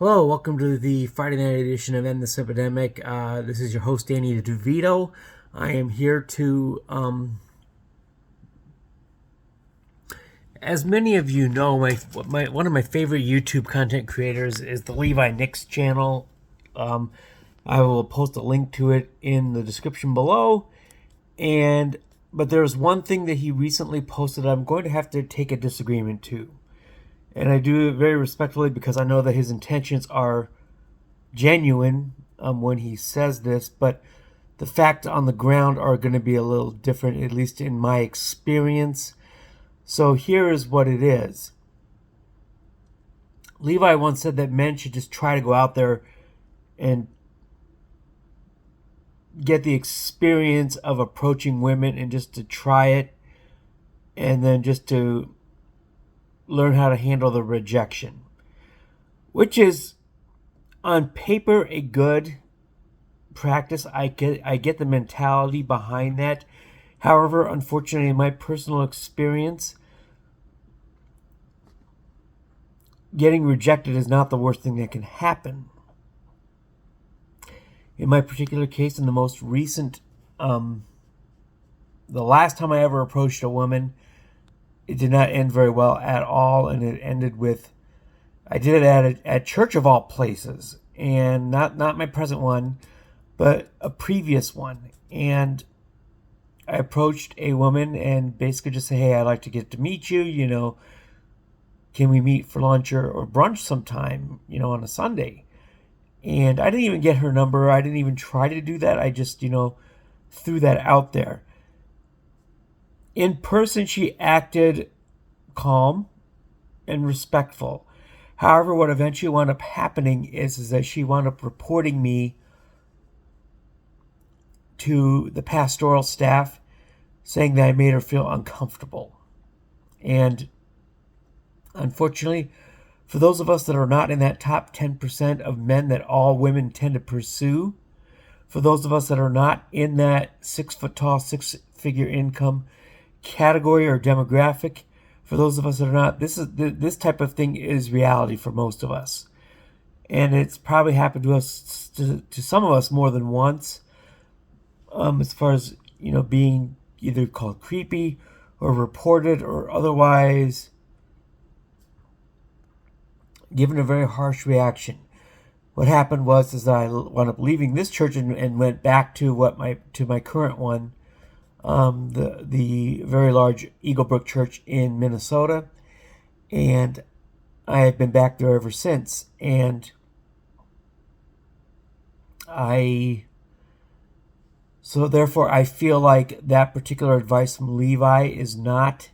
Hello, welcome to the Friday night edition of End the Simpademic. This is your host, Danny DeVito. I am here to, as many of you know, one of my favorite YouTube content creators is the Levi Nick's channel. I will post a link to it in the description below. But there's one thing that he recently posted I'm going to have to take a disagreement to. And I do it very respectfully because I know that his intentions are genuine when he says this, but the facts on the ground are going to be a little different, at least in my experience. So here is what it is. Levi once said that men should just try to go out there and get the experience of approaching women and just to try it, and then just to learn how to handle the rejection, which is on paper a good practice. I get the mentality behind that. However, unfortunately, in my personal experience, getting rejected is not the worst thing that can happen. In my particular case, in the most recent, the last time I ever approached a woman, it did not end very well at all, and it ended with, I did it at church of all places, and not my present one, but a previous one. And I approached a woman and basically just said, hey, I'd like to get to meet you, can we meet for lunch or brunch sometime, on a Sunday? And I didn't even get her number. I didn't even try to do that. I just, threw that out there. In person, she acted calm and respectful. However, what eventually wound up happening is that she wound up reporting me to the pastoral staff, saying that I made her feel uncomfortable. And unfortunately, for those of us that are not in that top 10% of men that all women tend to pursue, for those of us that are not in that 6 foot tall, 6-figure income category or demographic, for those of us that are not, this type of thing is reality for most of us. And it's probably happened to us, to some of us more than once, as far as, being either called creepy or reported or otherwise given a very harsh reaction. What happened was I wound up leaving this church and went back to my current one, the very large Eagle Brook Church in Minnesota, and I have been back there ever since. And so therefore I feel like that particular advice from Levi is not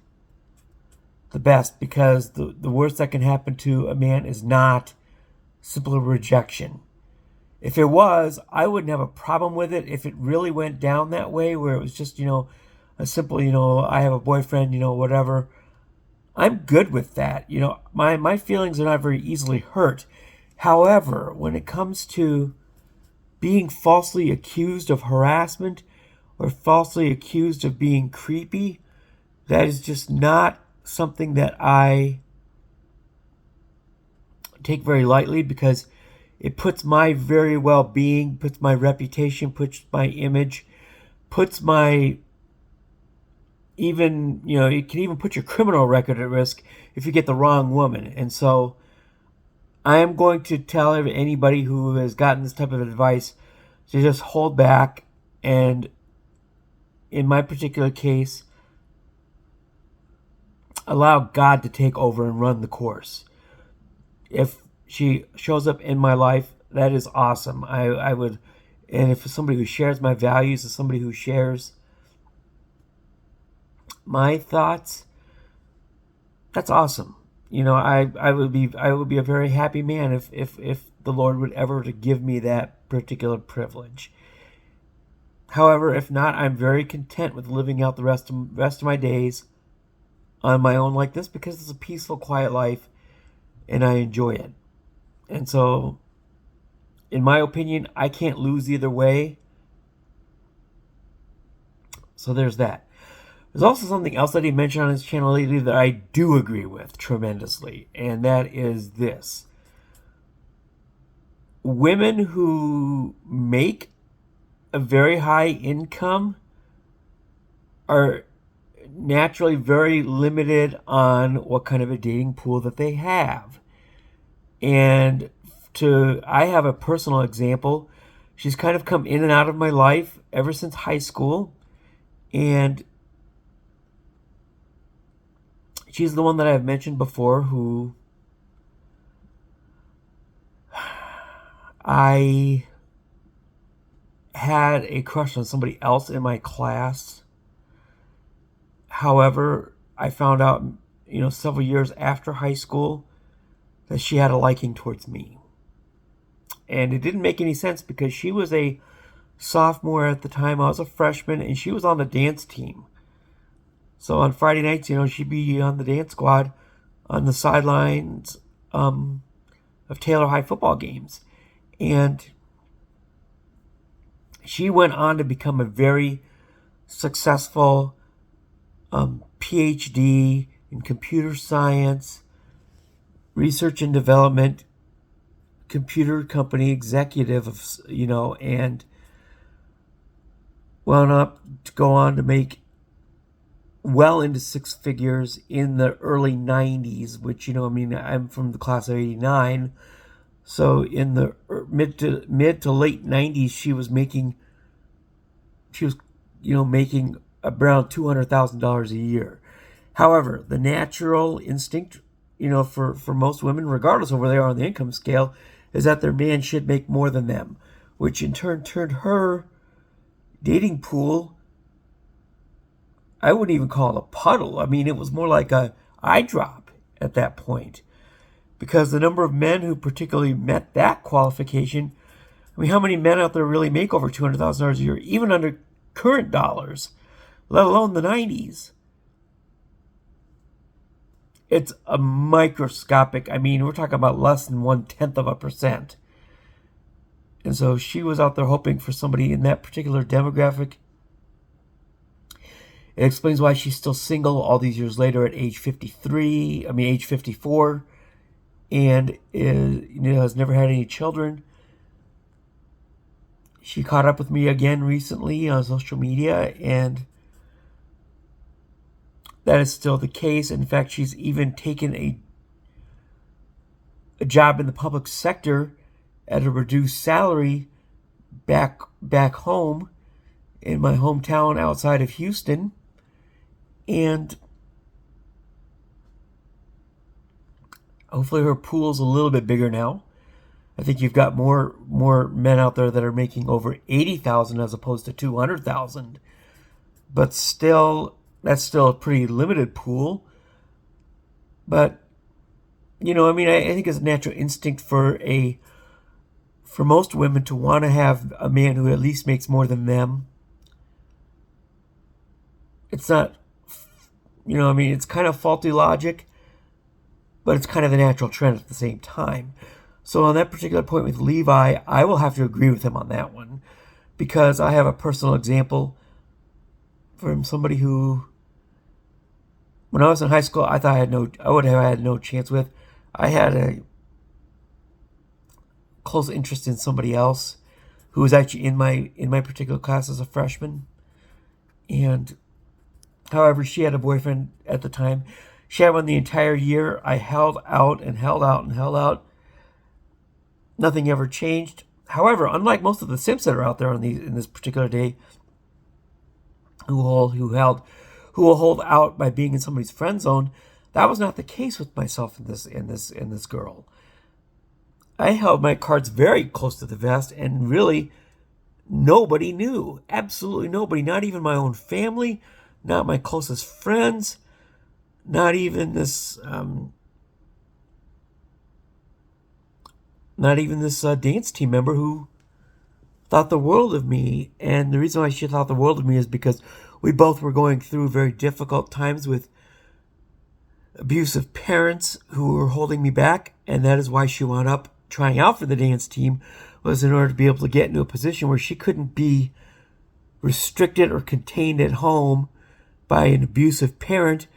the best, because the worst that can happen to a man is not simple rejection. If it was, I wouldn't have a problem with it if it really went down that way, where it was just, a simple, I have a boyfriend, whatever. I'm good with that. My feelings are not very easily hurt. However, when it comes to being falsely accused of harassment or falsely accused of being creepy, that is just not something that I take very lightly, because it puts my very well-being, puts my reputation, puts my image, puts my even, it can even put your criminal record at risk if you get the wrong woman. And so I am going to tell anybody who has gotten this type of advice to just hold back, and in my particular case, allow God to take over and run the course. If she shows up in my life, that is awesome. I would, and if it's somebody who shares my values, if somebody who shares my thoughts, that's awesome. I would be a very happy man if the Lord would ever to give me that particular privilege. However, if not, I'm very content with living out the rest of my days on my own like this, because it's a peaceful, quiet life, and I enjoy it. And so, in my opinion, I can't lose either way. So there's that. There's also something else that he mentioned on his channel lately that I do agree with tremendously, and that is this. women who make a very high income are naturally very limited on what kind of a dating pool that they have. And I have a personal example. She's kind of come in and out of my life ever since high school. And she's the one that I've mentioned before who I had a crush on somebody else in my class. However, I found out, several years after high school that she had a liking towards me. And it didn't make any sense because she was a sophomore at the time. I was a freshman, and she was on the dance team. So on Friday nights, she'd be on the dance squad on the sidelines of Taylor High football games. And she went on to become a very successful PhD in computer science, research and development, computer company executive and wound up to go on to make well into six figures in the early 90s, which, I'm from the class of 89. So in the mid to late 90s, she was making around $200,000 a year. However, the natural instinct, for most women, regardless of where they are on the income scale, is that their man should make more than them, which in turn turned her dating pool, I wouldn't even call it a puddle. I mean, it was more like a eye drop at that point, because the number of men who particularly met that qualification, how many men out there really make over $200,000 a year, even under current dollars, let alone the 90s? It's a microscopic. We're talking about less than 0.1%. And so she was out there hoping for somebody in that particular demographic. It explains why she's still single all these years later at age 54, and has never had any children. She caught up with me again recently on social media, and that is still the case. In fact, she's even taken a job in the public sector at a reduced salary back home in my hometown outside of Houston. And hopefully her pool's a little bit bigger now. I think you've got more men out there that are making over $80,000 as opposed to $200,000. But still, that's still a pretty limited pool. But I think it's a natural instinct for most women to want to have a man who at least makes more than them. It's not, it's kind of faulty logic, but it's kind of the natural trend at the same time. So on that particular point with Levi, I will have to agree with him on that one, because I have a personal example from somebody who, when I was in high school, I thought I would have had no chance with. I had a close interest in somebody else who was actually in my particular class as a freshman. And however, she had a boyfriend at the time. She had one the entire year. I held out and held out and held out. Nothing ever changed. However, unlike most of the simps that are out there in this particular day, who will hold out by being in somebody's friend zone, that was not the case with myself in this girl. I held my cards very close to the vest, and really nobody knew. Absolutely nobody. Not even my own family, not my closest friends, not even this dance team member who thought the world of me. And the reason why she thought the world of me is because we both were going through very difficult times with abusive parents who were holding me back. And that is why she wound up trying out for the dance team, was in order to be able to get into a position where she couldn't be restricted or contained at home by an abusive parent.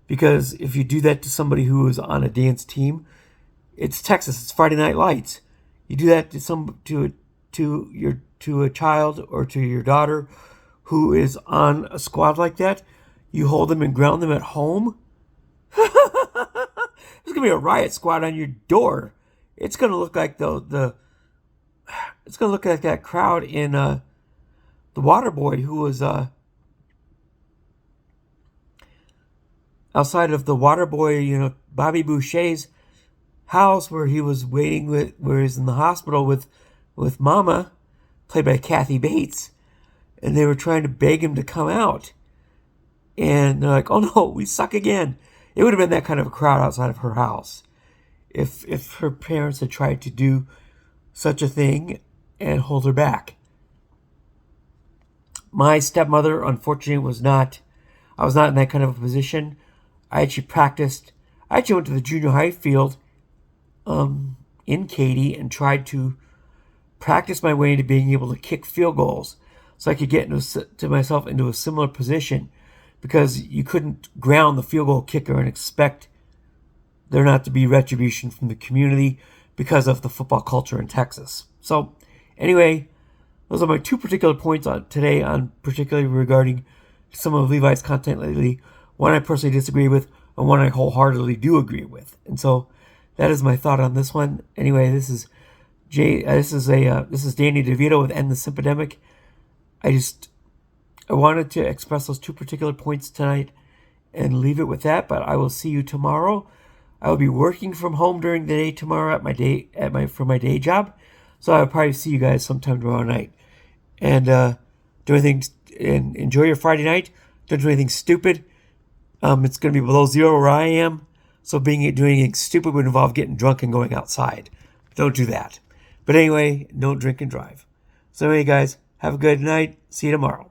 Because if you do that to somebody who is on a dance team, it's Texas, it's Friday Night Lights. You do that to a child or to your daughter who is on a squad like that. You hold them and ground them at home. There's gonna be a riot squad on your door. It's gonna look like it's gonna look like that crowd in the Waterboy who was outside of the Waterboy, Bobby Boucher's house where he was where he's in the hospital with Mama, played by Kathy Bates, and they were trying to beg him to come out, and they're like, "Oh no, we suck again." It would have been that kind of a crowd outside of her house if her parents had tried to do such a thing and hold her back. My stepmother, unfortunately, I was not in that kind of a position. I actually went to the junior high field in Katy and tried to practice my way into being able to kick field goals so I could get myself into a similar position, because you couldn't ground the field goal kicker and expect there not to be retribution from the community because of the football culture in Texas. So anyway, those are my two particular points today, particularly regarding some of Levi's content lately. One I personally disagree with, and one I wholeheartedly do agree with. And so that is my thought on this one. Anyway, this is Danny DeVito with End the Simpademic. I wanted to express those two particular points tonight and leave it with that, but I will see you tomorrow. I will be working from home during the day tomorrow for my day job, so I'll probably see you guys sometime tomorrow night. And enjoy your Friday night. Don't do anything stupid. It's going to be below zero where I am, so doing anything stupid would involve getting drunk and going outside. Don't do that. But anyway, don't drink and drive. So anyway, guys, have a good night. See you tomorrow.